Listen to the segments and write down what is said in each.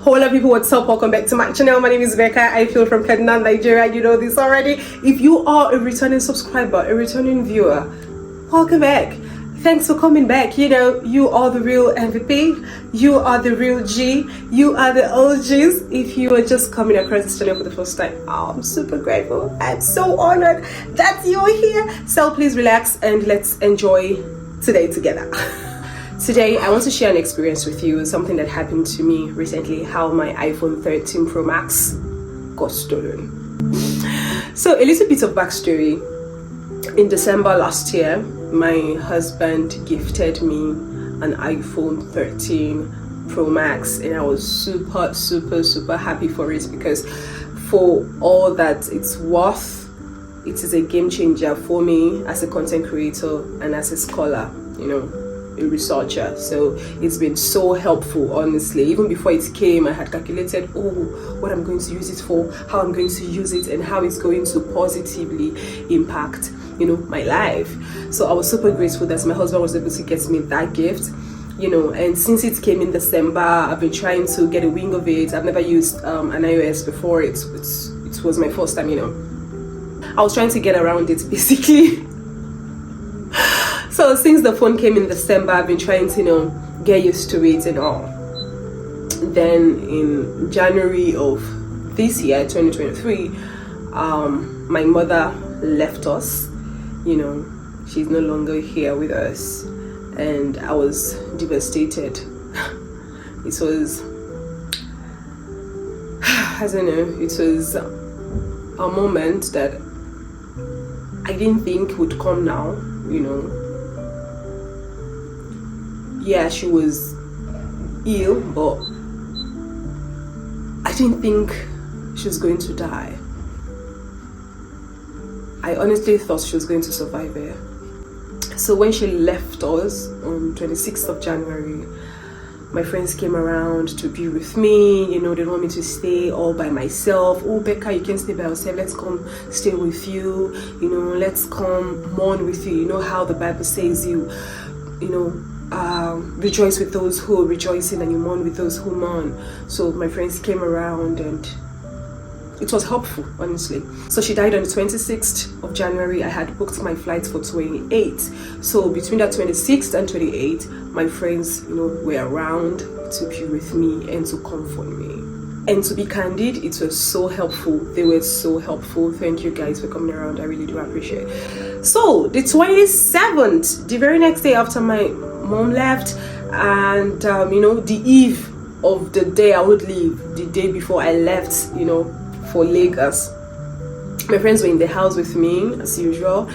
Hola people, what's up? Welcome back to my channel. My name is Becca. I feel from Kaduna, Nigeria. You know this already. If you are a returning subscriber, a returning viewer, welcome back. Thanks for coming back. You know, you are the real MVP. You are the real G. You are the OGs. If you are just coming across this channel for the first time, I'm super grateful. I'm so honored that you're here. So please relax and let's enjoy today together. Today, I want to share an experience with you, something that happened to me recently, how my iPhone 13 Pro Max got stolen. So a little bit of backstory. In December last year, my husband gifted me an iPhone 13 Pro Max, and I was super happy for it, because for all that it's worth, it is a game changer for me as a content creator and as a scholar, you know, a researcher. So it's been so helpful, honestly. Even before it came, I had calculated what I'm going to use it for, how I'm going to use it, and how it's going to positively impact, you know, my life. So I was super grateful that my husband was able to get me that gift, you know. And since it came in December, I've been trying to get a wing of it. I've never used an iOS before. It was my first time, you know. I was trying to get around it basically. So since the phone came in December, I've been trying to, you know, get used to it and all. Then in January of this year, 2023, my mother left us. You know, she's no longer here with us, and I was devastated. It was, I don't know, it was a moment that I didn't think would come now, you know. Yeah, she was ill, but I didn't think she was going to die. I honestly thought she was going to survive it. So when she left us on 26th of January, my friends came around to be with me. You know, they want me to stay all by myself. Oh, Becca, you can't stay by yourself. Let's come stay with you. You know, let's come mourn with you. You know how the Bible says you know, rejoice with those who are rejoicing and you mourn with those who mourn. So my friends came around and it was helpful, honestly. So she died on the 26th of January. I had booked my flights for 28. So between that 26th and 28, my friends, you know, were around to be with me and to comfort me. And to be candid, it was so helpful. They were so helpful. Thank you guys for coming around. I really do appreciate it. So the 27th, the very next day after my mom left, and you know, the eve of the day I would leave, the day before I left, you know, for Lagos, my friends were in the house with me as usual,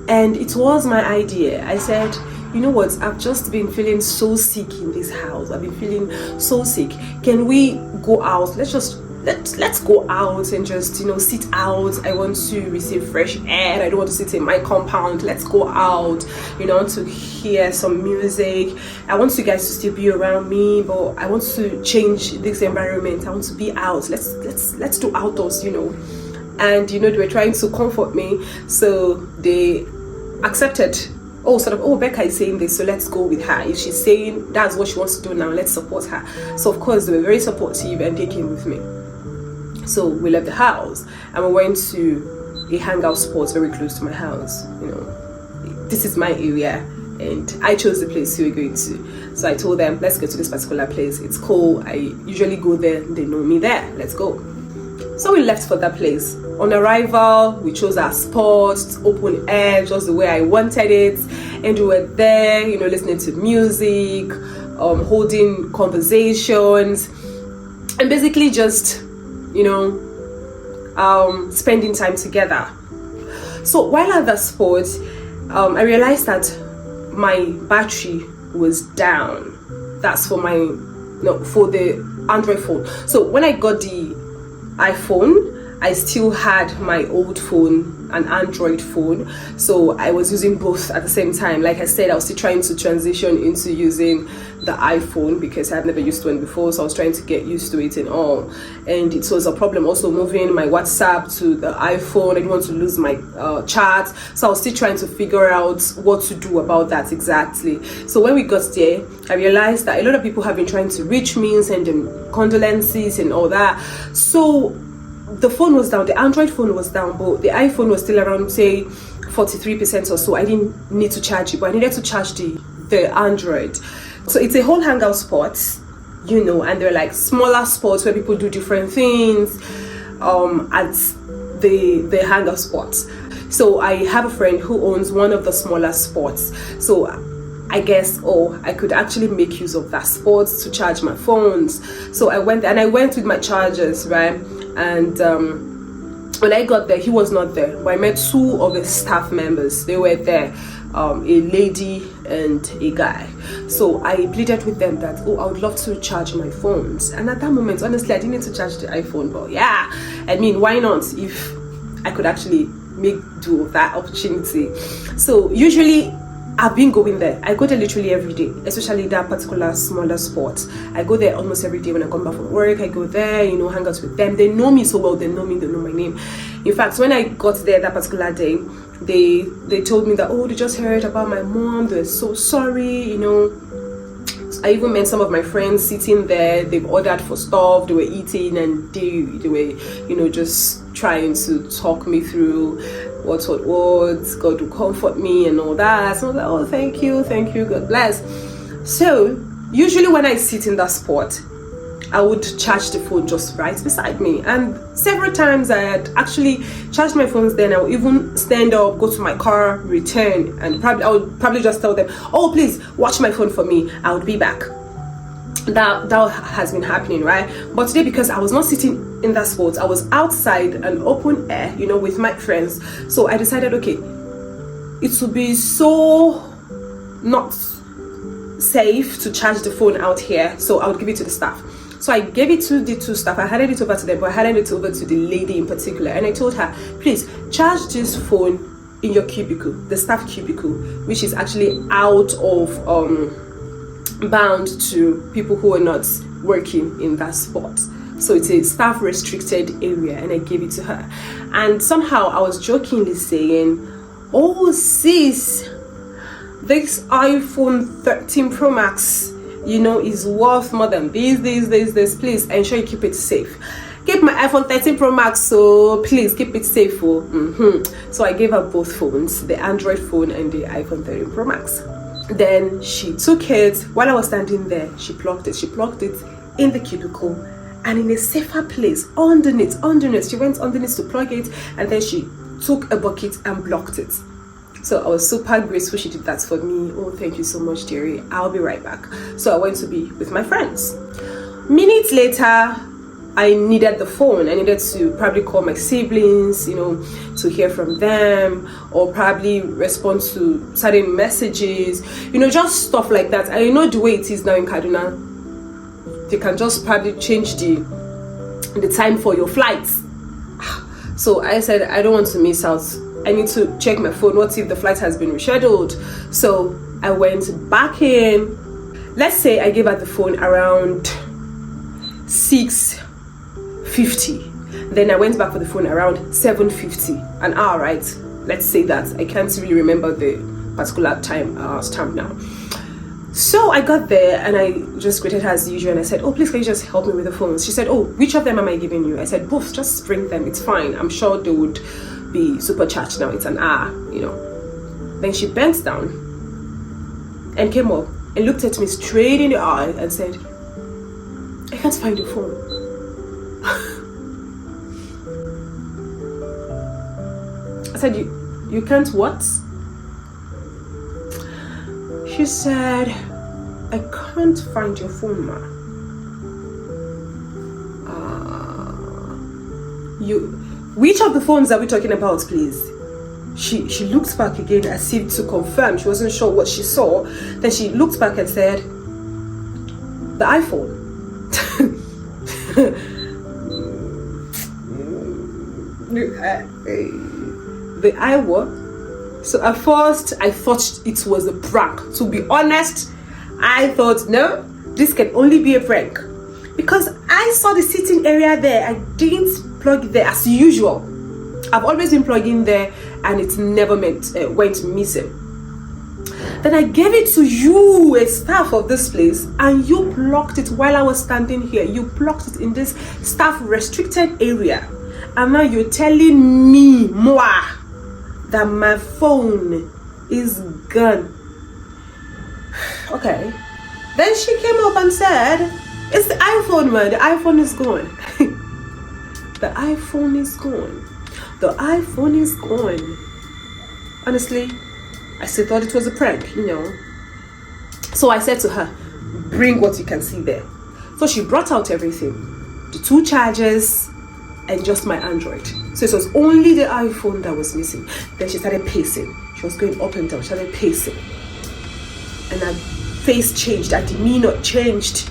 and it was my idea. I said, you know what, I've just been feeling so sick in this house. I've been feeling so sick. Can we go out? Let's go out and just, you know, sit out. I want to receive fresh air. I don't want to sit in my compound. Let's go out. You know, I want to hear some music. I want you guys to still be around me, but I want to change this environment. I want to be out. Let's do outdoors, you know. And you know, they were trying to comfort me, so they accepted. Oh, Becca is saying this, so let's go with her. If she's saying that's what she wants to do now, let's support her. So of course they were very supportive and they came with me. So we left the house and we went to a hangout spot very close to my house. You know, this is my area and I chose the place we were going to. So I told them, let's go to this particular place. It's cool. I usually go there. They know me there. Let's go. So we left for that place. On arrival, we chose our spot, open air, just the way I wanted it. And we were there, you know, listening to music, holding conversations, and basically just, you know, spending time together. So while at the spot, I realized that my battery was down. That's for for the Android phone. So when I got the iPhone, I still had my old phone an Android phone, so I was using both at the same time. Like I said, I was still trying to transition into using the iPhone because I had never used one before, so I was trying to get used to it and all. And it was a problem also moving my WhatsApp to the iPhone. I didn't want to lose my chat, so I was still trying to figure out what to do about that exactly. So when we got there, I realized that a lot of people have been trying to reach me and send them condolences and all that. So the phone was down, the Android phone was down, but the iPhone was still around, say 43% or so. I didn't need to charge it, but I needed to charge the Android. So it's a whole hangout spot, you know, and there are like smaller spots where people do different things at the hangout spots. So I have a friend who owns one of the smaller spots, so I guess I could actually make use of that spot to charge my phones. So I went with my chargers, right? And when I got there, he was not there, but I met two of the staff members. They were there, a lady and a guy. So I pleaded with them that I would love to charge my phones. And at that moment, honestly, I didn't need to charge the iPhone, but yeah, I mean, why not if I could actually make do of that opportunity. So usually I've been going there. I go there literally every day, especially that particular smaller spot. I go there almost every day when I come back from work. I go there, you know, hang out with them. They know me so well. They know me. They know my name. In fact, when I got there that particular day, they told me that, they just heard about my mom. They're so sorry, you know. I even met some of my friends sitting there. They've ordered for stuff. They were eating and they were, you know, just trying to talk me through what, God will comfort me and all that. So I was like, thank you, God bless. So usually when I sit in that spot, I would charge the phone just right beside me. And several times I had actually charged my phones then. I would even stand up, go to my car, return, and I would probably just tell them, please watch my phone for me, I would be back. That has been happening, right? But today, because I was not sitting in that spot, I was outside an open air, you know, with my friends. So I decided, okay, it would be so not safe to charge the phone out here, so I would give it to the staff. So I gave it to the two staff. I handed it over to them, but I handed it over to the lady in particular, and I told her, please charge this phone in your cubicle, the staff cubicle, which is actually out of bound to people who are not working in that spot. So it's a staff restricted area, and I gave it to her. And somehow I was jokingly saying, sis, this iPhone 13 Pro Max, you know, is worth more than this. Please ensure you keep it safe. Keep my iPhone 13 Pro Max, so please keep it safe. So I gave her both phones, the Android phone and the iPhone 13 Pro Max. Then she took it. While I was standing there, she plugged it in the cubicle, and in a safer place underneath. She went underneath to plug it, and then she took a bucket and blocked it. So I was super grateful she did that for me. Thank you so much, dearie. I'll be right back. So I went to be with my friends. Minutes later, I needed the phone. I needed to probably call my siblings, you know, to hear from them, or probably respond to certain messages, you know, just stuff like that. I know the way it is now in Kaduna, they can just probably change the time for your flights. So I said, I don't want to miss out. I need to check my phone. What if the flight has been rescheduled? So I went back in. Let's say I gave her the phone around 6:50. Then I went back for the phone around 7:50. An hour, right? Let's say that. I can't really remember the particular time stamp now. So I got there and I just greeted her as usual, and I said, please can you just help me with the phones? She said, which of them am I giving you? I said, both, just bring them, it's fine. I'm sure they would be supercharged now. It's an hour, you know. Then she bent down and came up and looked at me straight in the eye and said, I can't find your phone. I said, you can't what? She said, I can't find your phone, ma. Which of the phones are we talking about, please? She looked back again as if to confirm. She wasn't sure what she saw. Then she looked back and said, the iPhone. the Iowa. So at first, I thought it was a prank. To be honest, I thought, no, this can only be a prank. Because I saw the sitting area there. I didn't plug there as usual. I've always been plugging there and it never went missing. Then I gave it to you, a staff of this place, and you plugged it while I was standing here. You plugged it in this staff restricted area. And now you're telling me, moi, that my phone is gone. Okay. Then she came up and said, it's the iPhone, man. The iPhone is gone. The iPhone is gone. The iPhone is gone. Honestly, I still thought it was a prank, you know. So I said to her, bring what you can see there. So she brought out everything. The 2 chargers and just my Android. So it was only the iPhone that was missing. Then she started pacing. She was going up and down. She started pacing. And her face changed. Her demeanor changed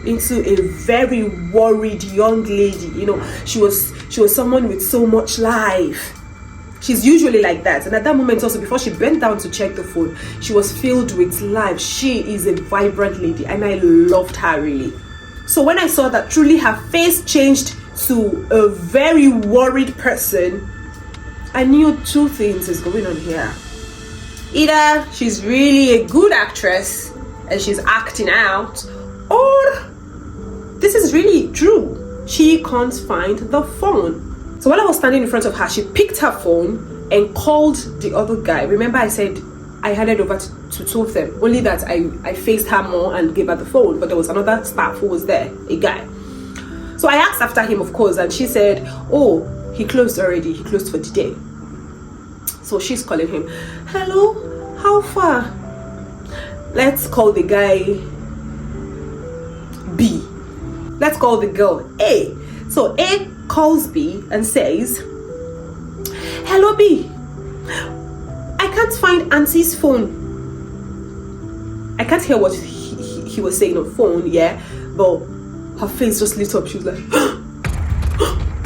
into a very worried young lady. You know, she was someone with so much life. She's usually like that. And at that moment also, before she bent down to check the phone, she was filled with life. She is a vibrant lady and I loved her really. So when I saw that truly her face changed to a very worried person, I knew 2 things is going on here. Either she's really a good actress and she's acting out, or this is really true. She can't find the phone. So while I was standing in front of her, she picked her phone and called the other guy. Remember I said I handed over to 2 of them, only that I faced her more and gave her the phone, but there was another staff who was there, a guy. So I asked after him, of course, and she said, oh, he closed already. He closed for the day. So she's calling him. Hello, how far? Let's call the guy B. Let's call the girl A. So A calls B and says, hello B, I can't find Auntie's phone. I can't hear what he was saying on phone, yeah, but her face just lit up. She was like,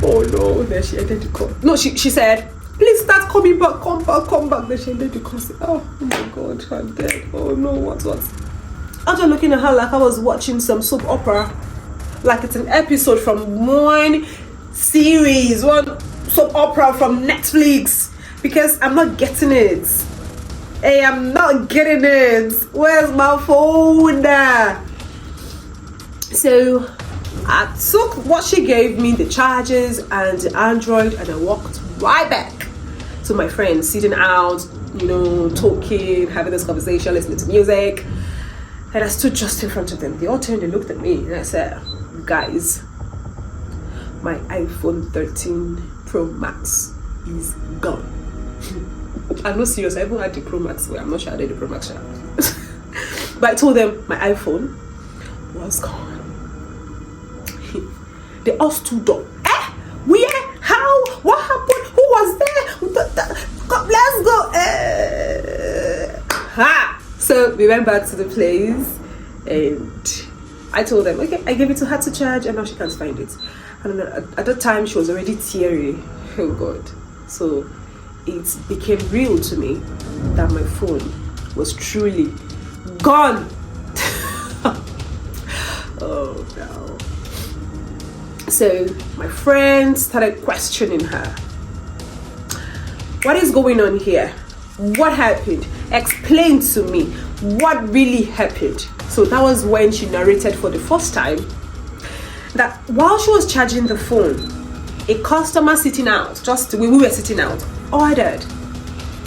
oh no. Then she ended the call. No, she said, please start coming back, come back. Then she ended the call. Oh my God, I'm dead. Oh no, what? I was just looking at her like I was watching some soap opera, like it's an episode from one series, one soap opera from Netflix, because I'm not getting it. Hey, I'm not getting it. Where's my phone? So I took what she gave me, the chargers and the Android, and I walked right back to my friends sitting out, you know, talking, having this conversation, listening to music. And I stood just in front of them. They all turned and looked at me, and I said, guys, my iPhone 13 Pro Max is gone. I'm not serious. I even had the Pro Max. Well, I'm not sure I did the Pro Max. But I told them my iPhone was gone. They all stood up. Where? How? What happened? Who was there? Let's go. So we went back to the place and I told them, okay, I gave it to her to charge and now she can't find it. And at that time she was already teary. Oh God. So it became real to me that my phone was truly gone. Oh no. So my friends started questioning her. What is going on here? What happened? Explain to me what really happened. So that was when she narrated for the first time that while she was charging the phone, a customer sitting out, just we were sitting out, ordered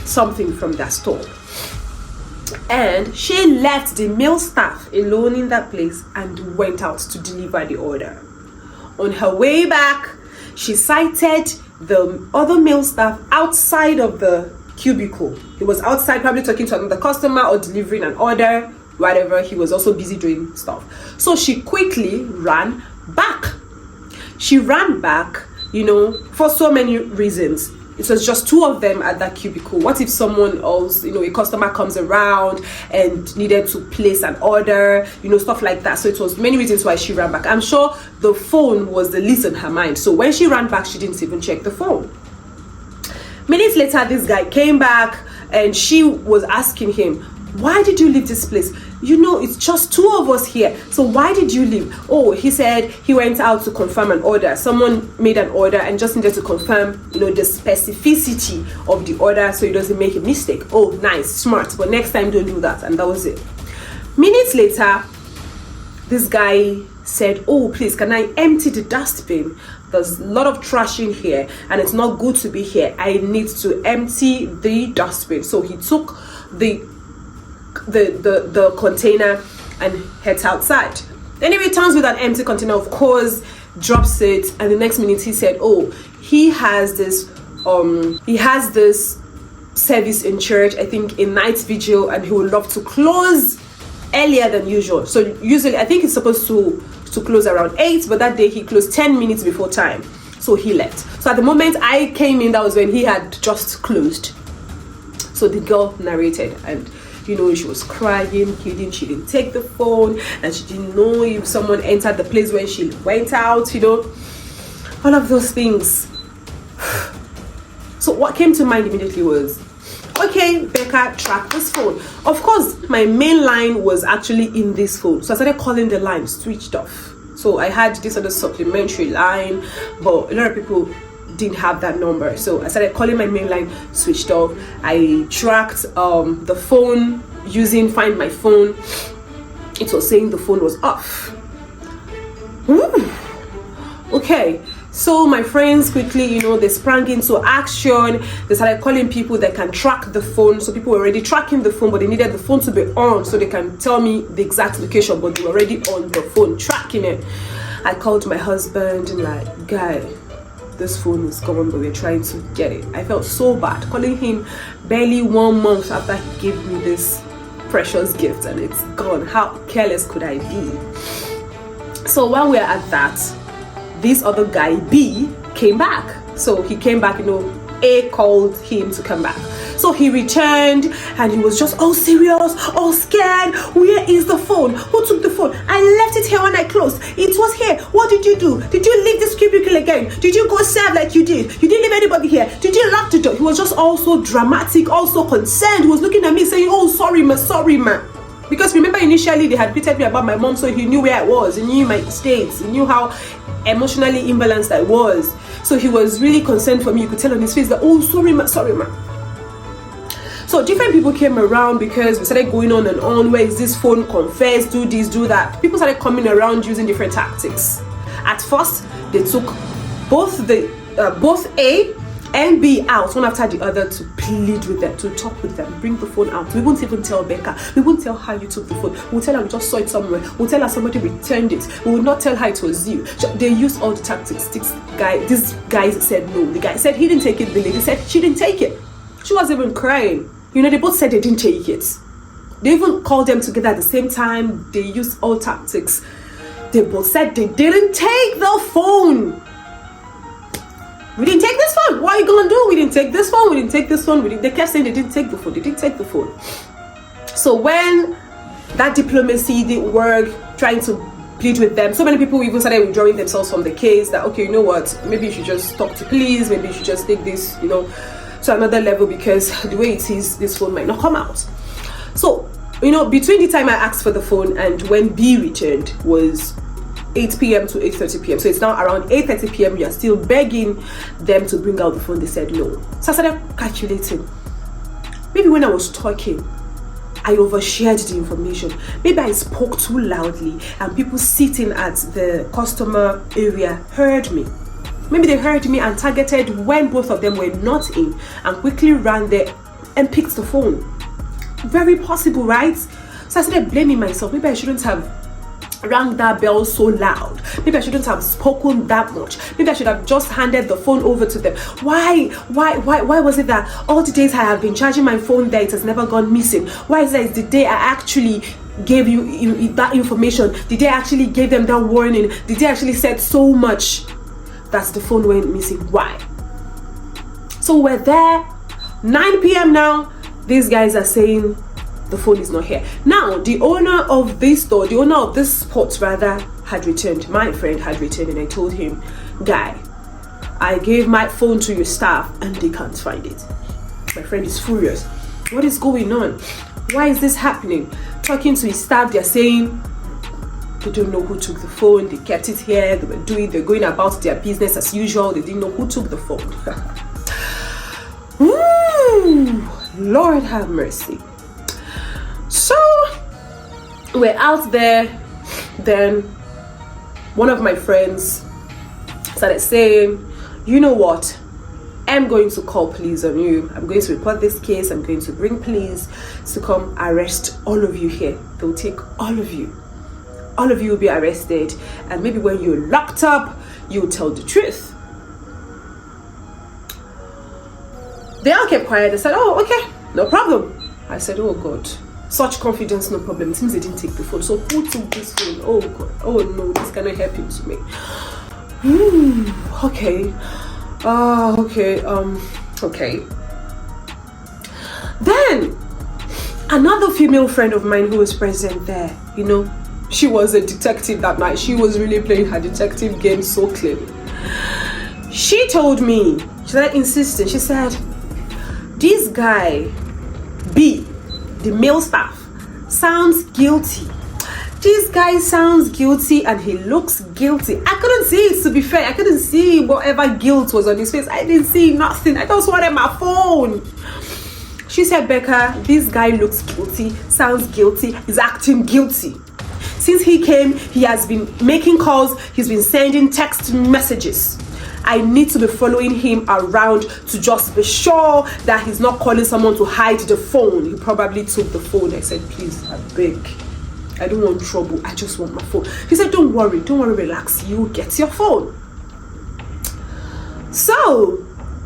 something from that store. And she left the male staff alone in that place and went out to deliver the order. On her way back, she sighted the other male staff outside of the cubicle. He was outside probably talking to another customer or delivering an order, whatever. He was also busy doing stuff. So she quickly ran back. She ran back, you know, for so many reasons. It was just 2 of them at that cubicle. What if someone else, you know, a customer comes around and needed to place an order, you know, stuff like that. So it was many reasons why she ran back. I'm sure the phone was the least on her mind. So when she ran back, she didn't even check the phone. Minutes later, this guy came back and she was asking him, why did you leave this place? You know, it's just two of us here. So why did you leave? Oh, he said he went out to confirm an order. Someone made an order and just needed to confirm, you know, the specificity of the order so he doesn't make a mistake. Oh, nice, smart. But next time, don't do that. And that was it. Minutes later, this guy said, oh, please, can I empty the dustbin? There's a lot of trash in here and it's not good to be here. I need to empty the dustbin. So he took the container and heads outside. Then he returns with an empty container, of course, drops it, and the next minute he said, oh, he has this service in church, I think in night vigil, and he would love to close earlier than usual. So usually I think it's supposed to close around 8, but that day he closed 10 minutes before time, so he left. So at the moment I came in, that was when he had just closed. So the girl narrated, and you know, she was crying, pleading she didn't take the phone, and she didn't know if someone entered the place when she went out, you know, all of those things. So what came to mind immediately was, okay, Becca, track this phone. Of course, my main line was actually in this phone, so I started calling the line, switched off. So I had this other supplementary line, but a lot of people didn't have that number, so I started calling my main line, switched off. I tracked the phone using Find My Phone. It was saying the phone was off. Okay, so my friends quickly, you know, they sprang into action. They started calling people that can track the phone. So people were already tracking the phone, but they needed the phone to be on so they can tell me the exact location, but they were already on the phone tracking it. I called my husband and like, guy, this phone is gone, but we're trying to get it. I felt so bad calling him barely 1 month after he gave me this precious gift and it's gone. How careless could I be? So while we're at that, this other guy B came back. So he came back, you know, A called him to come back. So he returned and he was just all serious, all scared. Where is the phone? Who took the phone? I left it here when I closed. It was here. What did you do? Did you leave this cubicle again? Did you go serve like you did? You didn't leave anybody here. Did you lock the door? He was just all so dramatic, also concerned. He was looking at me saying, oh, sorry ma. Because remember, initially they had greeted me about my mom, so he knew where I was, he knew my states, he knew how emotionally imbalanced I was. So he was really concerned for me. You could tell on his face that, oh, sorry ma. So different people came around because we started going on and on. Where is this phone? Confess, do this, do that. People started coming around using different tactics. At first, they took both A and B out one after the other to plead with them, to talk with them, bring the phone out. We won't even tell Becca. We won't tell her you took the phone. We'll tell her we just saw it somewhere. We'll tell her somebody returned it. We will not tell her it was you. They used all the tactics. These guys said no. The guy said he didn't take it. The lady said she didn't take it. She was even crying. You know, they both said they didn't take it. They even called them together at the same time. They used all tactics. They both said they didn't take the phone. We didn't take this phone. What are you gonna do? We didn't take this phone. We didn't take this phone. They kept saying they didn't take the phone. They didn't take the phone. So when that diplomacy didn't work, trying to plead with them, so many people even started withdrawing themselves from the case. That, okay, you know what? Maybe you should just talk to police. Maybe you should just take this, you know, to another level, because the way it is, this phone might not come out. So, you know, between the time I asked for the phone and when B returned was 8 p.m. to 8:30 p.m. So it's now around 8:30 p.m. We are still begging them to bring out the phone. They said no. So I started calculating. Maybe when I was talking, I overshared the information. Maybe I spoke too loudly and people sitting at the customer area heard me. Maybe they heard me and targeted when both of them were not in and quickly ran there and picked the phone. Very possible, right? So I started blaming myself. Maybe I shouldn't have rang that bell so loud. Maybe I shouldn't have spoken that much. Maybe I should have just handed the phone over to them. Why was it that all the days I have been charging my phone there, it has never gone missing? Why is that it's the day I actually gave you that information, the day I actually gave them that warning, the day I actually said so much, that the phone went missing? Why? So we're there, 9 p.m. now. These guys are saying the phone is not here. Now, the owner of this store, the owner of this spot rather, had returned. My friend had returned, and I told him, guy, I gave my phone to your staff and they can't find it. My friend is furious. What is going on? Why is this happening? Talking to his staff, they're saying they don't know who took the phone. They kept it here. They're going about their business as usual. They didn't know who took the phone. Woo! Lord have mercy. So we're out there. Then one of my friends started saying, you know what? I'm going to call police on you. I'm going to report this case. I'm going to bring police to come arrest all of you here. They'll take all of you. All of you will be arrested. And maybe when you're locked up, you'll tell the truth. They all kept quiet. They said, oh, okay, no problem. I said, oh God, such confidence, no problem. It seems they didn't take the phone. So who took this phone? Oh God, oh no, this cannot happen to me. Okay. Okay. Then another female friend of mine who was present there, you know, she was a detective that night. She was really playing her detective game so clearly. She told me, she started insisting, she said, this guy, B, the male staff, sounds guilty. This guy sounds guilty and he looks guilty. I couldn't see it, to be fair. I couldn't see whatever guilt was on his face. I didn't see nothing. I just wanted my phone. She said, Becca, this guy looks guilty, sounds guilty, is acting guilty. Since he came, he has been making calls, he's been sending text messages. I need to be following him around to just be sure that he's not calling someone to hide the phone. He probably took the phone. I said, please, I beg. I don't want trouble. I just want my phone. He said, don't worry, relax. You get your phone. So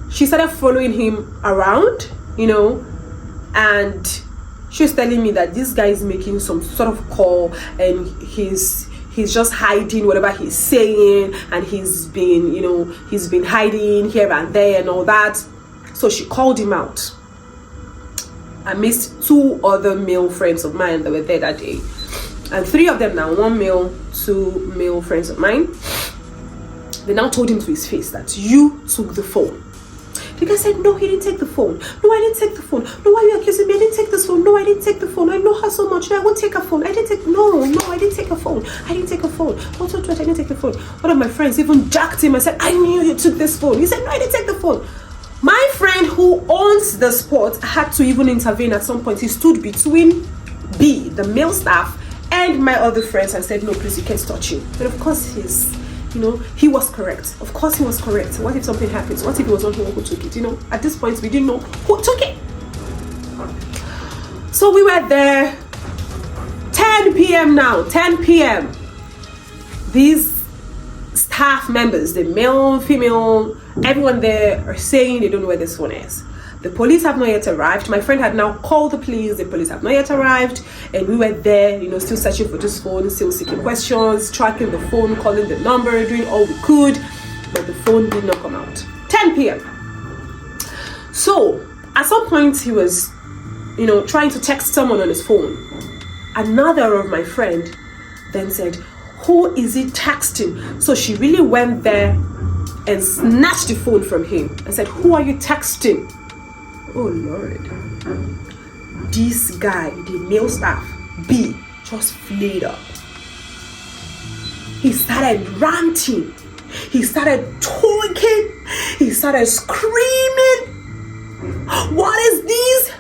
she started following him around, you know, and she was telling me that this guy is making some sort of call and he's just hiding whatever he's saying, and he's been hiding here and there and all that. So she called him out. I missed 2 other male friends of mine that were there that day. And 3 of them now, 1 male, 2 male friends of mine. They now told him to his face that you took the phone. The guy said, no, he didn't take the phone. No, I didn't take the phone. No, why are you accusing me? I didn't take this phone. No, I didn't take the phone. I know her so much. No, I won't take her phone. I didn't take, no, I didn't take a phone. I didn't take a phone. What, I didn't take the phone. One of my friends even jacked him and said, I knew you took this phone. He said, no, I didn't take the phone. My friend who owns the spot had to even intervene at some point. He stood between B, the male staff, and my other friends and said, no, please, you can't touch him. And of course, he was correct. Of course he was correct. What if something happens? What if it was not him who took it? You know, at this point, we didn't know who took it. So we were there, 10 p.m. now, 10 p.m. These staff members, the male, female, everyone there are saying they don't know where this phone is. The police have not yet arrived. My friend had now called the police. The police have not yet arrived. And we were there, you know, still searching for this phone, still seeking questions, tracking the phone, calling the number, doing all we could. But the phone did not come out. 10 p.m. So, at some point, he was, you know, trying to text someone on his phone. Another of my friend then said, who is he texting? So she really went there and snatched the phone from him and said, who are you texting? Oh Lord. This guy, the male staff, B, just flared up. He started ranting. He started talking. He started screaming. What is this?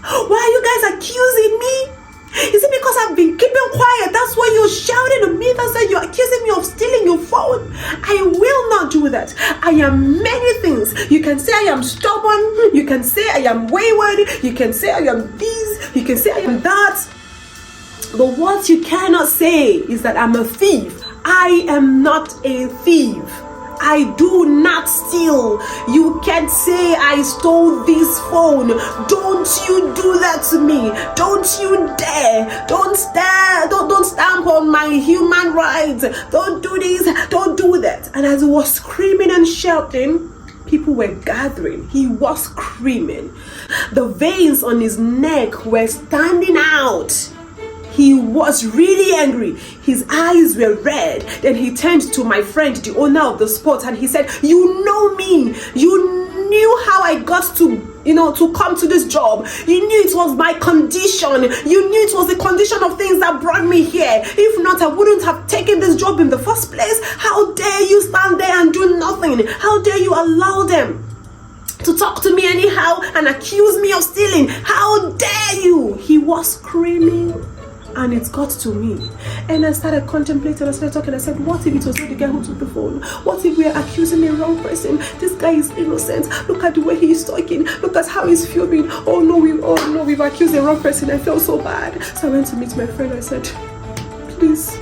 Why are you guys accusing me? Is it because I've been keeping quiet? That's why you're shouting at me. That's why you're accusing me of stealing your phone. I will not do that. I am many things. You can say I am stubborn. You can say I am wayward. You can say I am this. You can say I am that. But what you cannot say is that I'm a thief. I am not a thief. I do not steal. You can't say I stole this phone. Don't you do that to me. Don't you dare. Don't stamp on my human rights. Don't do this. Don't do that. And as he was screaming and shouting, people were gathering. He was screaming. The veins on his neck were standing out. He was really angry. His eyes were red. Then he turned to my friend, the owner of the spot, and he said, "You know me. You knew how I got to come to this job. You knew it was my condition. You knew it was the condition of things that brought me here. If not, I wouldn't have taken this job in the first place. How dare you stand there and do nothing? How dare you allow them to talk to me anyhow and accuse me of stealing? How dare you?" He was screaming, and it got to me. And I started contemplating, I started talking. I said, what if it was not the guy who took the phone? What if we are accusing the wrong person? This guy is innocent. Look at the way he is talking. Look at how he's filming. Oh no, we've accused the wrong person. I felt so bad. So I went to meet my friend. I said, please,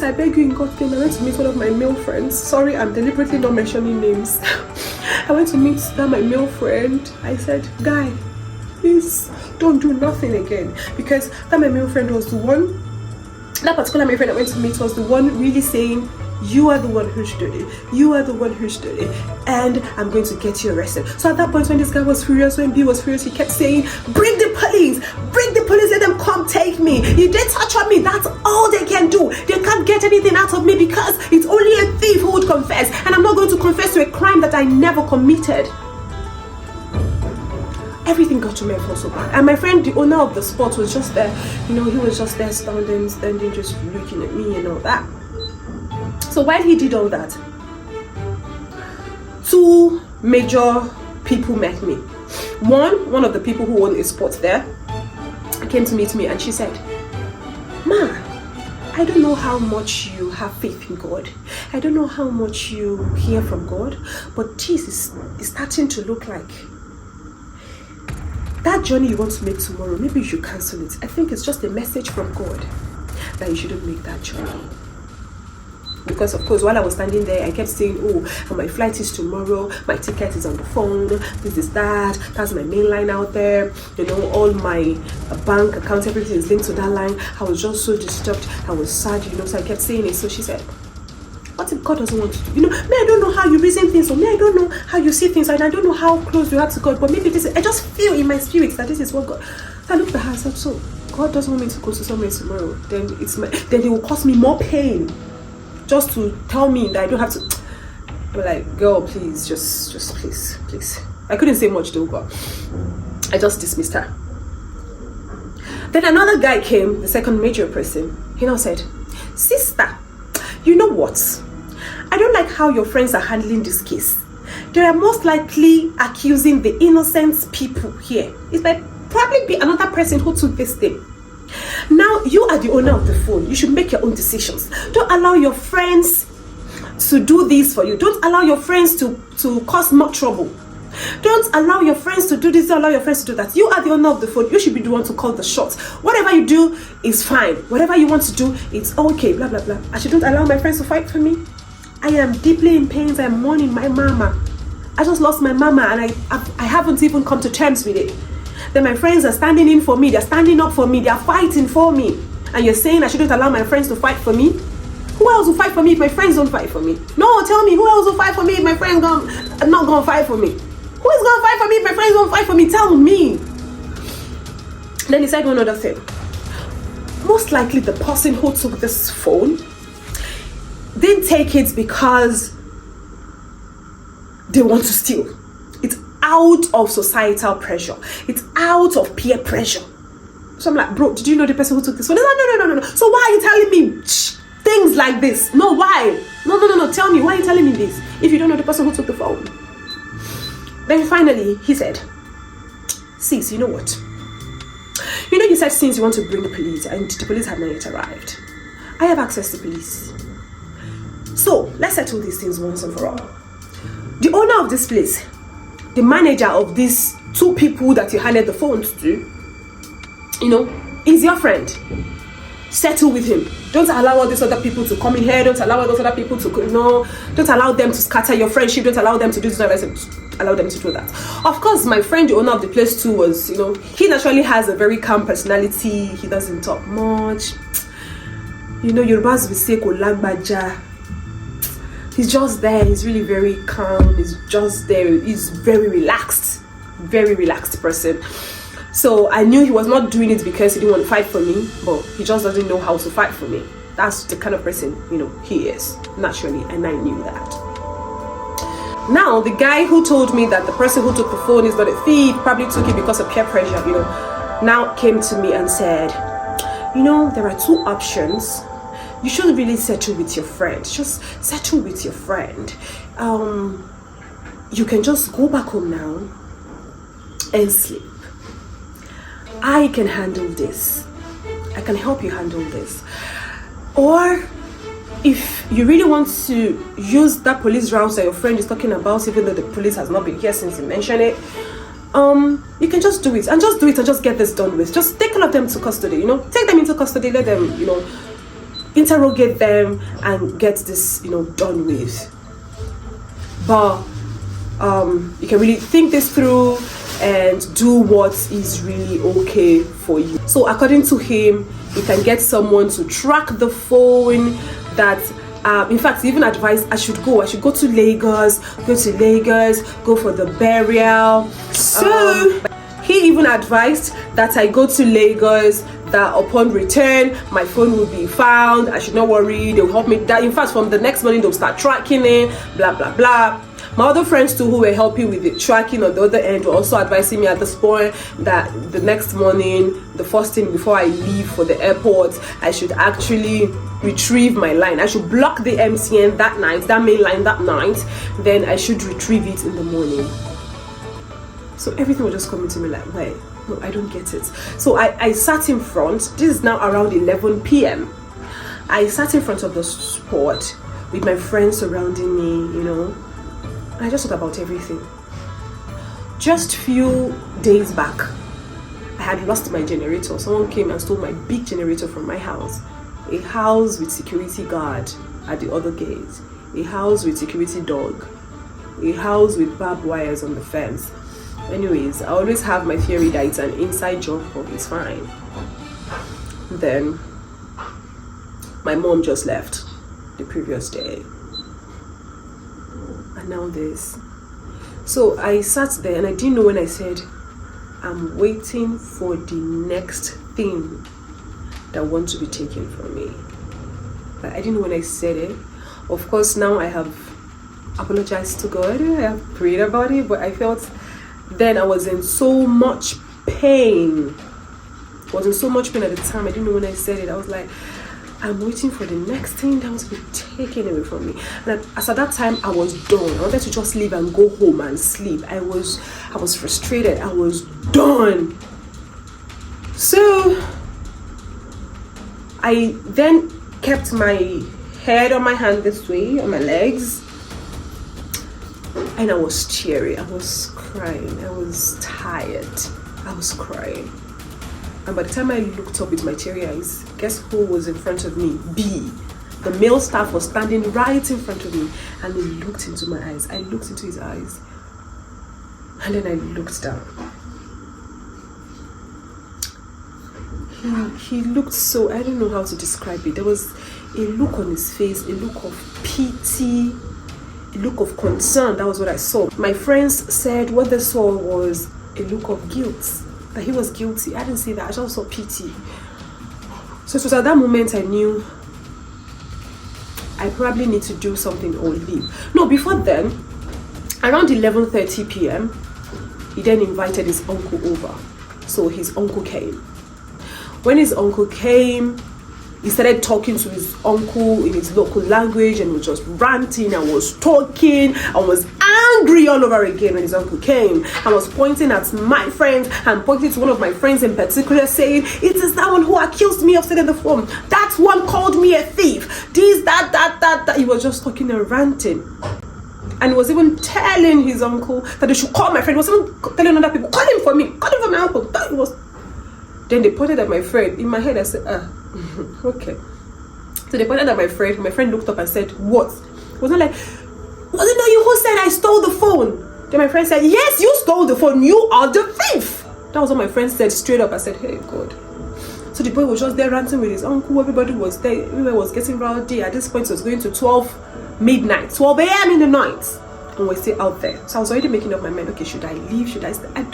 I beg you in God's name. I went to meet one of my male friends. Sorry, I'm deliberately not mentioning names. I went to meet my male friend. I said, guy, please don't do nothing again. Because that my male friend was the one, that particular male friend I went to meet was the one really saying, you are the one who did it. You are the one who did it. And I'm going to get you arrested. So at that point, when this guy was furious, when B was furious, he kept saying, bring the police, let them come take me. If they touch on me, that's all they can do. They can't get anything out of me because it's only a thief who would confess. And I'm not going to confess to a crime that I never committed. Everything got to me. I felt so bad. And my friend, the owner of the spot, was just there. He was just there standing, just looking at me and all that. So while he did all that, two major people met me. One of the people who owned a spot there came to meet me, and she said, "Ma, I don't know how much you have faith in God. I don't know how much you hear from God, but this is starting to look like that journey you want to make tomorrow. Maybe you should cancel it. I think it's just a message from God that you shouldn't make that journey." Because of course, while I was standing there, I kept saying, oh, my flight is tomorrow, my ticket is on the phone, this is that's my main line out there, all my bank accounts, everything is linked to that line. I was just so disturbed, I was sad, so I kept saying it. So she said, what if God doesn't want to do? Me, I don't know how you reason things, or me, I don't know how you see things, and I don't know how close you are to God, but maybe I just feel in my spirit that this is what God. So I looked at her and said, so God doesn't want me to go to somewhere tomorrow, then it will cause me more pain just to tell me that I don't have to. I'm like, girl, please, just please. I couldn't say much though, but I just dismissed her. Then another guy came, the second major person. He now said, sister, you know what? I don't like how your friends are handling this case. They are most likely accusing the innocent people here. It might probably be another person who took this thing. Now, you are the owner of the phone. You should make your own decisions. Don't allow your friends to do this for you. Don't allow your friends to cause more trouble. Don't allow your friends to do this. Don't allow your friends to do that. You are the owner of the phone. You should be the one to call the shots. Whatever you do is fine. Whatever you want to do, it's okay. Blah, blah, blah. I shouldn't allow my friends to fight for me. I am deeply in pain. I am mourning my mama. I just lost my mama, and I haven't even come to terms with it. Then my friends are standing in for me. They're standing up for me. They're fighting for me. And you're saying I shouldn't allow my friends to fight for me? Who else will fight for me if my friends don't fight for me? No, tell me, who else will fight for me if my friends are not going to fight for me? Who is going to fight for me if my friends don't fight for me? Tell me. Then he said one other thing. Most likely the person who took this phone didn't take it because they want to steal. It's out of societal pressure. It's out of peer pressure. So I'm like, bro, did you know the person who took this phone? No. So why are you telling me things like this? No, why? No. Tell me, why are you telling me this if you don't know the person who took the phone? Then finally, he said, sis, you know what? You said since you want to bring the police and the police have not yet arrived. I have access to police. So let's settle these things once and for all. The owner of this place, the manager of these two people that you handed the phones to, is your friend. Settle with him. Don't allow all these other people to come in here. Don't allow all those other people to don't allow them to scatter your friendship. Don't allow them to do this. Allow them to do that. Of course, my friend, the owner of the place too, was, he naturally has a very calm personality. He doesn't talk much. Yorubas will say kolagbaja. He's just there. He's really very calm. He's just there. He's very relaxed person. So I knew he was not doing it because he didn't want to fight for me, but he just doesn't know how to fight for me. That's the kind of person, he is, naturally, and I knew that. Now, the guy who told me that the person who took the phone is not a thief, probably took it because of peer pressure, now came to me and said, there are two options. You should really settle with your friend. Just settle with your friend. You can just go back home now and sleep. I can handle this. I can help you handle this. Or if you really want to use that police route that your friend is talking about, even though the police has not been here since you mentioned it, you can just do it and just get this done with. Just take all of them to custody, take them into custody, let them, interrogate them and get this, done with. But you can really think this through and do what is really okay for you. So according to him, you can get someone to track the phone. That in fact, he even advised I should go to Lagos, go for the burial. So he even advised that I go to Lagos, that upon return my phone will be found. I should not worry, they'll help me. That in fact, from the next morning they'll start tracking it, blah blah blah. My other friends too, who were helping with the tracking on the other end, were also advising me at this point that the next morning, the first thing before I leave for the airport, I should actually retrieve my line. I should block the MTN that night, that main line that night, then I should retrieve it in the morning. So everything was just coming to me like, wait, no, I don't get it. So I sat in front. This is now around 11 p.m. I sat in front of the spot with my friends surrounding me, I just thought about everything. Just few days back, I had lost my generator. Someone came and stole my big generator from my house. A house with security guard at the other gate. A house with security dog. A house with barbed wires on the fence. Anyways, I always have my theory that it's an inside job, but it's fine. Then, my mom just left the previous day. And now this. So I sat there and I didn't know when I said, I'm waiting for the next thing that wants to be taken from me. But I didn't know when I said it. Of course, now I have apologized to God. I have prayed about it, but I felt then I was in so much pain. I was in so much pain at the time. I didn't know when I said it. I was like, I'm waiting for the next thing that wants to be taken away from me. And as at that time, I was done. I wanted to just leave and go home and sleep. I was frustrated. I was done. So I then kept my head on my hand this way, on my legs, and I was teary. I was crying. I was tired. I was crying. And by the time I looked up with my teary eyes, guess who was in front of me? B. The male staff was standing right in front of me, and he looked into my eyes. I looked into his eyes, and then I looked down. He looked so, I don't know how to describe it. There was a look on his face, a look of pity, a look of concern. That was what I saw. My friends said what they saw was a look of guilt, that he was guilty. I didn't see that. I just saw pity. So it was at that moment I knew I probably need to do something or leave. No, before then, around 11:30 p.m., he then invited his uncle over. So his uncle came. When his uncle came, he started talking to his uncle in his local language and was just ranting and was talking and was angry all over again. When his uncle came and was pointing at my friends and pointing to one of my friends in particular, saying, it is that one who accused me of stealing the phone. That one called me a thief. This, that. He was just talking and ranting. And he was even telling his uncle that they should call my friend. He was even telling other people, call him for me. Call him for my uncle. That was. Then they pointed at my friend. In my head, I said, okay. So they pointed at my friend. My friend looked up and said, what? It wasn't like, was it not you who said I stole the phone? Then my friend said, yes, you stole the phone. You are the thief. That was what my friend said straight up. I said, hey, God. So the boy was just there ranting with his uncle. Everybody was there. Everybody was getting rowdy. At this point, it was going to 12 a.m. in the night. And we're still out there. So I was already making up my mind. Okay, should I leave? Should I stay? I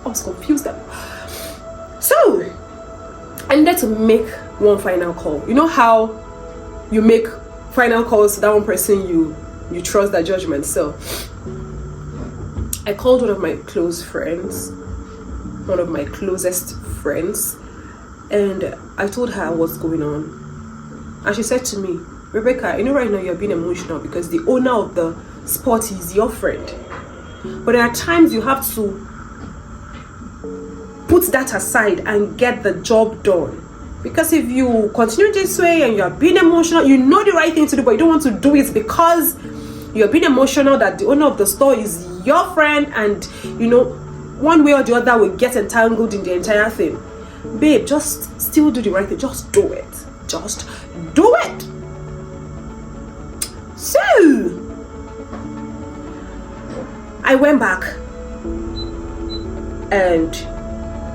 was confused. So I needed to make one final call. You know how you make final calls to that one person you trust their judgment. So I called one of my close friends, one of my closest friends, and I told her what's going on. And she said to me, Rebecca, you know right now you're being emotional because the owner of the spot is your friend. But there are times you have to put that aside and get the job done. Because if you continue this way and you're being emotional, you know the right thing to do, but you don't want to do it because you're being emotional that the owner of the store is your friend, and you know, one way or the other will get entangled in the entire thing. Babe, just still do the right thing. Just do it. Just do it. So I went back, and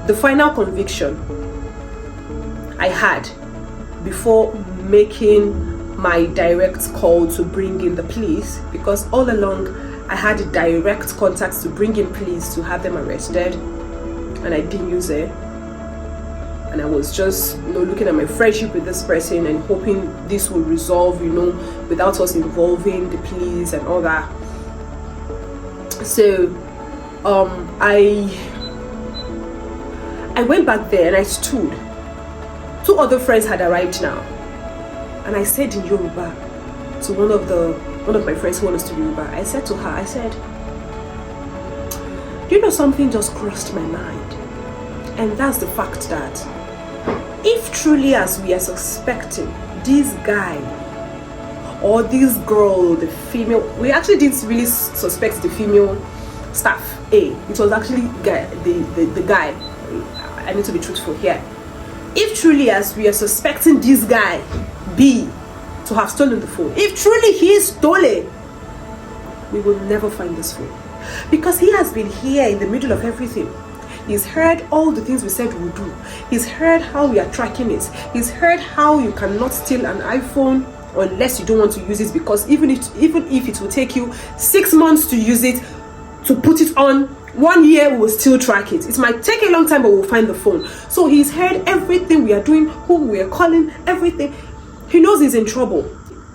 the final conviction I had before making my direct call to bring in the police, because all along I had direct contacts to bring in police to have them arrested, and I didn't use it. And I was just, you know, looking at my friendship with this person and hoping this would resolve, you know, without us involving the police and all that. So I went back there and I stood. Two other friends had arrived now, and I said in Yoruba to one of my friends who understood Yoruba, I said to her, I said, you know, something just crossed my mind, and that's the fact that if truly, as we are suspecting, this guy or this girl, the female, we actually didn't really suspect the female staff A. It was actually the guy. I need to be truthful here. If truly, as we are suspecting this guy B to have stolen the phone, if truly he stole it, we will never find this phone, because he has been here in the middle of everything. He's heard all the things we said we'll do. He's heard how we are tracking it. He's heard how you cannot steal an iPhone unless you don't want to use it, because even if it will take you 6 months to use it, to put it on, 1 year we will still track it. It might take a long time, but we'll find the phone. So he's heard everything we are doing, whom we are calling, everything. He knows he's in trouble.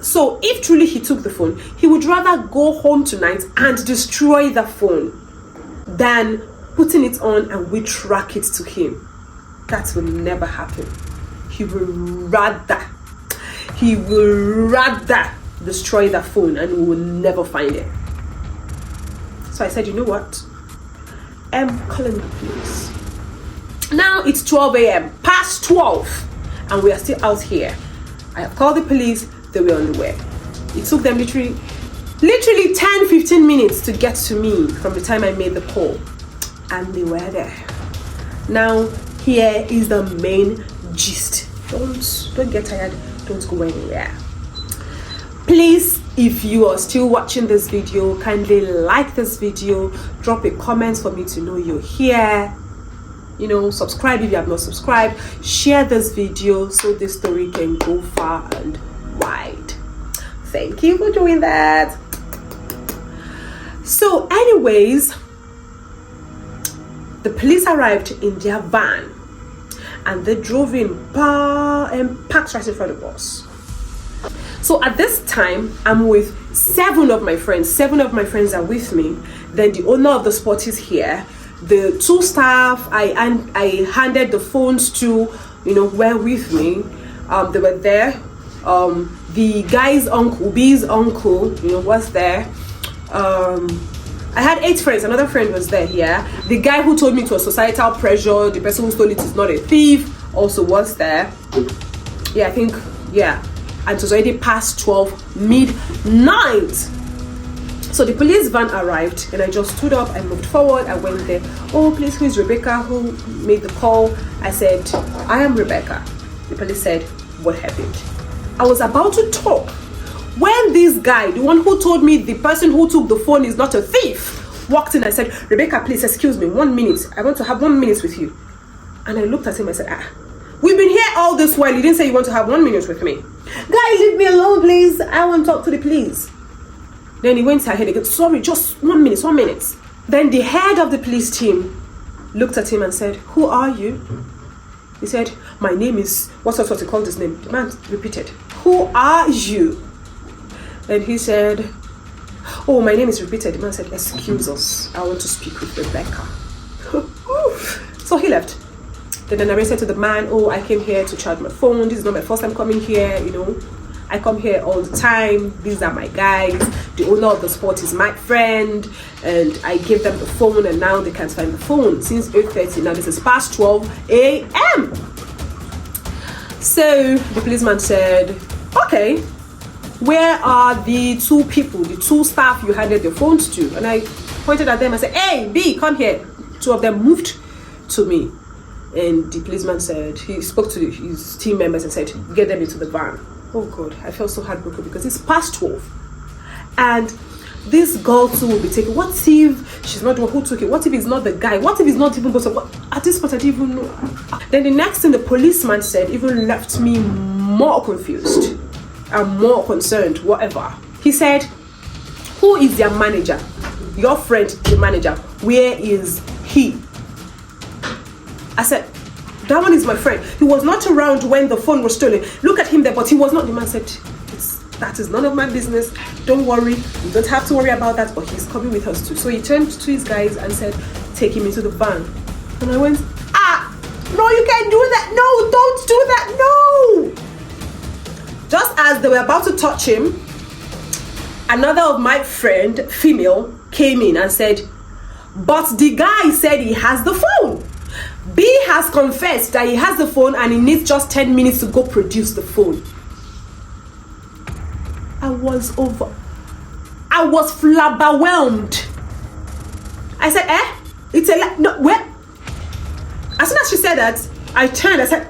So if truly he took the phone, he would rather go home tonight and destroy the phone than putting it on and we track it to him. That will never happen. He will rather destroy the phone and we will never find it. So I said, you know what? I'm calling the police. Now it's 12 a.m. past 12, and we are still out here. I have called the police. They were on the way. It took them literally 10-15 minutes to get to me from the time I made the call, and they were there. Now here is the main gist. Don't get tired. Don't go anywhere. Please, if you are still watching this video, kindly like this video, drop a comment for me to know you're here. You know, subscribe if you have not subscribed. Share this video so this story can go far and wide. Thank you for doing that. So anyways, the police arrived in their van and they drove in and parked right in front of us. So at this time, I'm with 7 of my friends. 7 of my friends are with me. Then the owner of the spot is here. The 2 staff I handed the phones to, you know, were with me. They were there. The guy's uncle, B's uncle, you know, was there. I had 8 friends. Another friend was there here. The guy who told me it was societal pressure, the person who stole it is not a thief, also was there. Yeah, I think, yeah. And it was already past 12 midnight. So the police van arrived and I just stood up, I moved forward, I went there. Oh, please, who is Rebecca? Who made the call? I said, I am Rebecca. The police said, what happened? I was about to talk when this guy, the one who told me the person who took the phone is not a thief, walked in. I said, Rebecca, please excuse me 1 minute. I want to have 1 minute with you. And I looked at him, I said, we've been here all this while. You didn't say you want to have 1 minute with me. Guys, leave me alone, please. I want to talk to the police. Then he went ahead again. Sorry, just 1 minute, 1 minute. Then the head of the police team looked at him and said, who are you? He said, my name is, what he called his name. The man repeated, who are you? And he said, oh, my name is repeated. The man said, excuse us, I want to speak with Rebecca. So he left. Then the narrator said to the man, oh, I came here to charge my phone. This is not my first time coming here, you know. I come here all the time. These are my guys. The owner of the spot is my friend. And I gave them the phone and now they can't find the phone. Since 8:30, now this is past 12 a.m. So the policeman said, okay, where are the two people, the two staff you handed your phones to? And I pointed at them and said, hey, B, come here. Two of them moved to me. And the policeman said, he spoke to his team members and said, get them into the van. Oh God, I felt so heartbroken because it's past 12. And this girl too will be taken. What if she's not the one who took it? What if it's not the guy? What if it's not even both of them? At this point, I didn't even know. Then the next thing the policeman said even left me more confused and more concerned, whatever. He said, who is their manager? Your friend, the manager. Where is he? I said, that one is my friend. He was not around when the phone was stolen. Look at him there, but he was not. The man said, that is none of my business. Don't worry. You don't have to worry about that, but he's coming with us too. So he turned to his guys and said, take him into the van. And I went, no, you can't do that. No, don't do that. No. Just as they were about to touch him, another of my friend, female, came in and said, but the guy said he has the phone. B has confessed that he has the phone and he needs just 10 minutes to go produce the phone. I was flabberwhelmed. I said, it's a no, where? As soon as she said that, I turned, I said,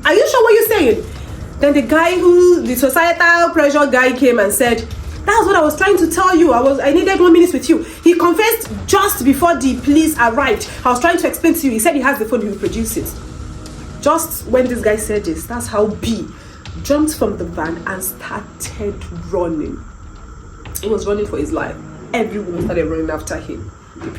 are you sure what you're saying? Then the societal pressure guy came and said, that's what I was trying to tell you. I needed 1 minute with you. He confessed just before the police arrived. I was trying to explain to you. He said he has the phone, he will produce it. Just when this guy said this, that's how B jumped from the van and started running. He was running for his life. Everyone started running after him. The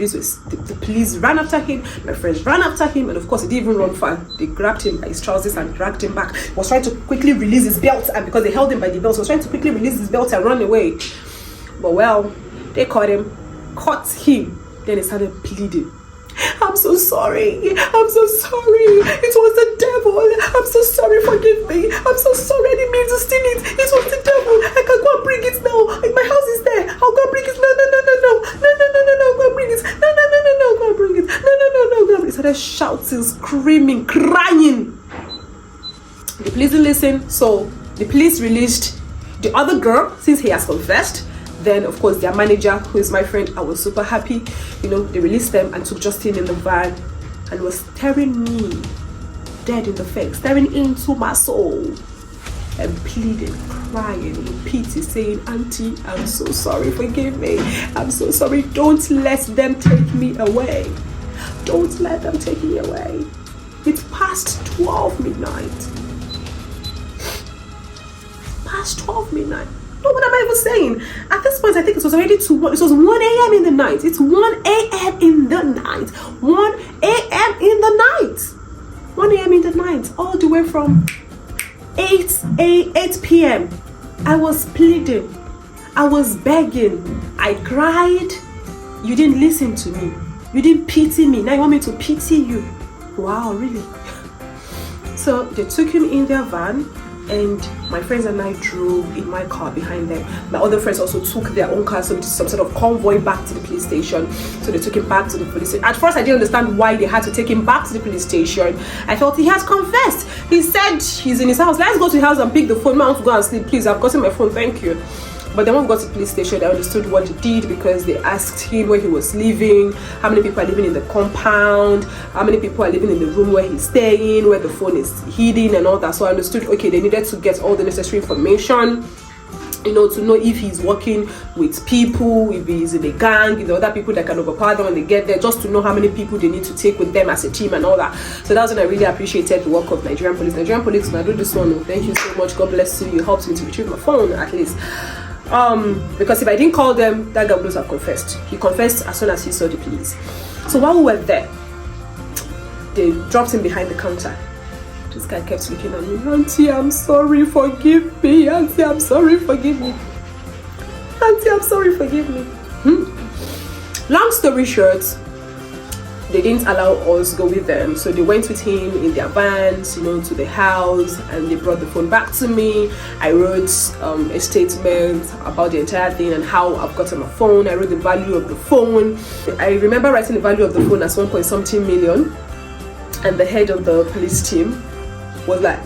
police ran after him, my friends ran after him, and of course he didn't even run far. They grabbed him by his trousers and dragged him back. He was trying to quickly release his belt, and because they held him by the belt, he was trying to quickly release his belt and run away. But well, they caught him, then he started pleading. I'm so sorry. I'm so sorry. It was the devil. I'm so sorry. Forgive me. I'm so sorry. I didn't mean to steal it. It was the devil. I can go and bring it now. My house is there. I'll go and bring it. No. Go and bring it. No. Go and bring it. No. He started shouting, screaming, crying. The police didn't listen. So the police released the other girl since he has confessed. Then, of course, their manager, who is my friend, I was super happy. You know, they released them and took Justin in the van and was staring me dead in the face, staring into my soul and pleading, crying in pity, saying, Auntie, I'm so sorry, forgive me. I'm so sorry. Don't let them take me away. Don't let them take me away. It's past 12 midnight. Past 12 midnight. What am I even saying? At this point, I think it was already it was 1 a.m. in the night. It's 1 a.m. in the night. 1 a.m. in the night. 1 a.m. in the night. All the way from 8 p.m. I was pleading. I was begging. I cried. You didn't listen to me. You didn't pity me. Now you want me to pity you. Wow, really? So they took him in their van. And my friends and I drove in my car behind them. My other friends also took their own car, so some sort of convoy back to the police station. So they took him back to the police station. At first I didn't understand why they had to take him back to the police station. I felt he has confessed. He said he's in his house. Let's go to his house and pick the phone. I want to go and sleep, please. I've gotten my phone, thank you. But then when we got to the police station, I understood what he did, because they asked him where he was living, how many people are living in the compound, how many people are living in the room where he's staying, where the phone is hidden and all that. So I understood, okay, they needed to get all the necessary information, you know, to know if he's working with people, if he's in a gang, if the other people that can overpower them when they get there, just to know how many people they need to take with them as a team and all that. So that's when I really appreciated the work of Nigerian police. Nigerian police, when I do this one, thank you so much. God bless you. You helped me to retrieve my phone, at least. Because if I didn't call them, that guy would have confessed. He confessed as soon as he saw the police. So while we were there, they dropped him behind the counter. This guy kept looking at me. Auntie, I'm sorry, forgive me. Auntie, I'm sorry, forgive me. Auntie, I'm sorry, forgive me. Long story short, they didn't allow us go with them, so they went with him in their vans, to the house, and they brought the phone back to me. I wrote a statement about the entire thing and how I've gotten a phone. I wrote the value of the phone. I remember writing the value of the phone as 1.something million, and the head of the police team was like,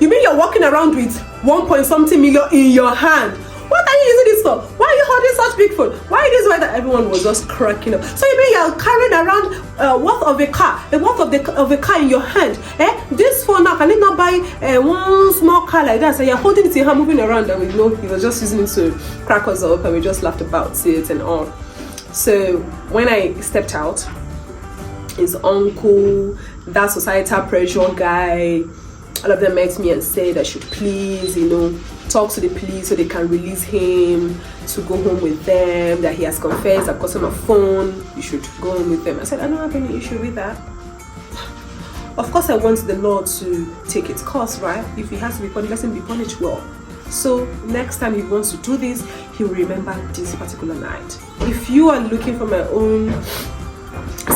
"You mean you're walking around with 1.something million in your hand? What are you using this for? Why are you holding such big phone? Why is this?" Why that everyone was just cracking up. So you mean you're carrying around worth of a car, the worth of a car in your hand? This phone now, can you not buy one small car like that? So you're holding it in your hand, moving around, and we know he was just using it to crack us up, and we just laughed about it and all. So when I stepped out, his uncle, that societal pressure guy, all of them met me and said I should please, talk to the police so they can release him to go home with them, that he has confessed, I've got him a phone, you should go home with them. I said, I don't have any issue with that. Of course, I want the law to take its course, right? If he has to be punished, let him be punished well. So next time he wants to do this, he will remember this particular night. If you are looking for my own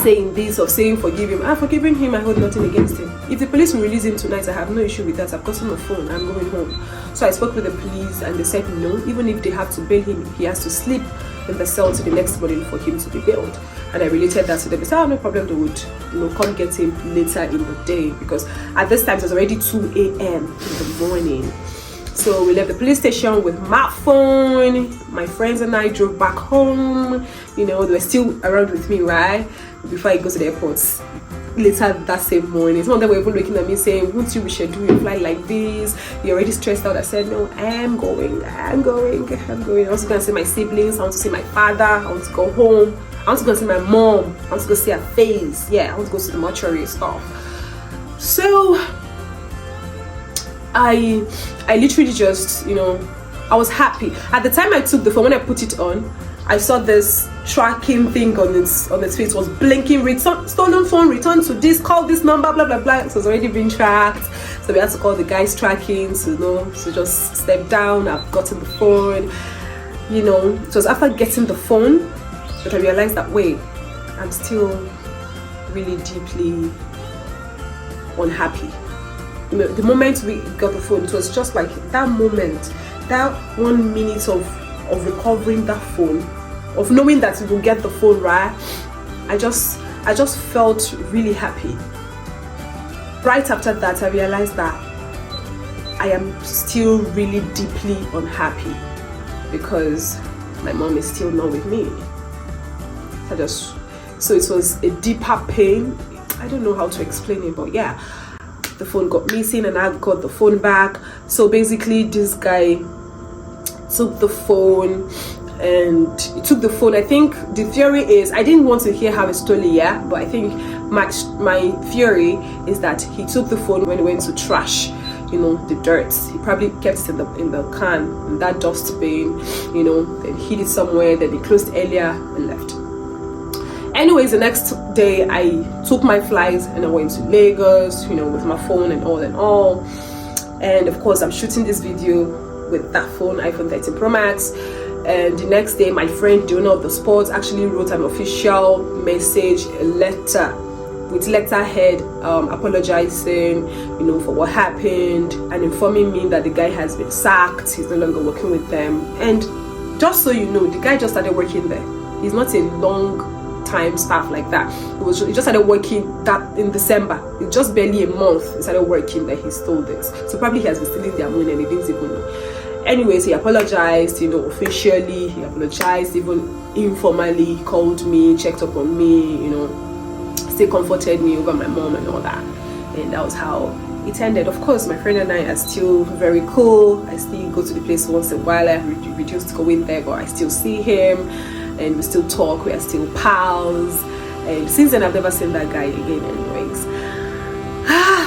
saying this or saying forgive him, I've forgiven him, I hold nothing against him. If the police will release him tonight, I have no issue with that. I've got him a phone, I'm going home. So I spoke with the police and they said no, even if they have to bail him, he has to sleep in the cell to the next morning for him to be bailed. And I related that to them. They said, no problem, they would come get him later in the day, because at this time it was already 2 a.m. in the morning. So we left the police station with my phone. My friends and I drove back home. They were still around with me, right? Before I go to the airport later that same morning. Some of them were even looking at me saying, won't you reschedule your flight like this? You're already stressed out. I said, no, I'm going. I want to go and see my siblings. I want to see my father. I want to go home. I want to go see my mom. I want to go see her face. Yeah, I want to go to the mortuary and stuff. So I literally just, I was happy. At the time I took the phone, when I put it on, I saw this tracking thing on its face. It was blinking, stolen phone, return to this, call this number, blah blah blah. So it was already being tracked. So we had to call the guys tracking to just step down. I've gotten the phone. It was after getting the phone that I realized that wait, I'm still really deeply unhappy. The moment we got the phone, it was just like that moment, that 1 minute of recovering that phone, of knowing that we will get the phone, right? I just felt really happy. Right after that, I realized that I am still really deeply unhappy because my mom is still not with me. So it was a deeper pain. I don't know how to explain it, but yeah, the phone got missing and I got the phone back. So basically this guy took the phone, and he took the phone. I think the theory is, I didn't want to hear how it stole it, yeah, but I think my theory is that he took the phone when he went to trash, the dirt. He probably kept it in the can, in that dustbin, then hid it somewhere, then he closed earlier and left. Anyways, the next day I took my flight and I went to Lagos, with my phone and all. And of course I'm shooting this video with that phone, iPhone 13 Pro Max. And the next day my friend, the owner of the sport, actually wrote an official message, a letter with letterhead, apologizing, for what happened and informing me that the guy has been sacked, he's no longer working with them. And just so you know, the guy just started working there. He's not a long time staff like that. He just started working that in December. It's just barely a month he started working that he stole this. So probably he has been stealing their money and he didn't even know. Anyways, he apologized, officially. He apologized, even informally. He called me, checked up on me, still comforted me over my mom and all that. And that was how it ended. Of course, my friend and I are still very cool. I still go to the place once in a while. I reduced going there, but I still see him and we still talk. We are still pals. And since then, I've never seen that guy again anyways.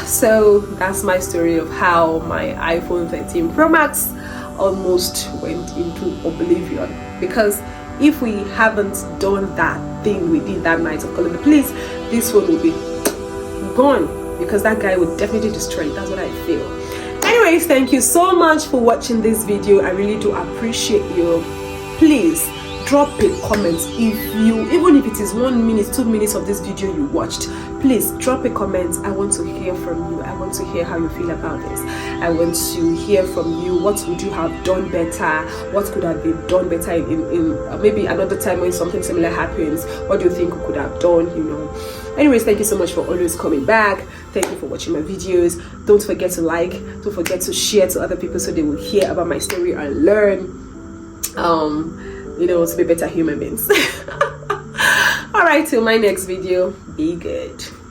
So that's my story of how my iPhone 13 Pro Max almost went into oblivion. Because if we haven't done that thing we did that night of calling the police, this phone will be gone. because that guy would definitely destroy it. That's what I feel. Anyways, thank you so much for watching this video. I really do appreciate you. Please drop a comment even if it is 1 minute, 2 minutes of this video you watched. Please drop a comment. I want to hear from you. I want to hear how you feel about this. I want to hear from you. What would you have done better? What could have been done better in maybe another time when something similar happens? What do you think we could have done, you know? Anyways, thank you so much for always coming back. Thank you for watching my videos. Don't forget to like, don't forget to share to other people so they will hear about my story and learn you know, to be better human beings. All right, till my next video, be good.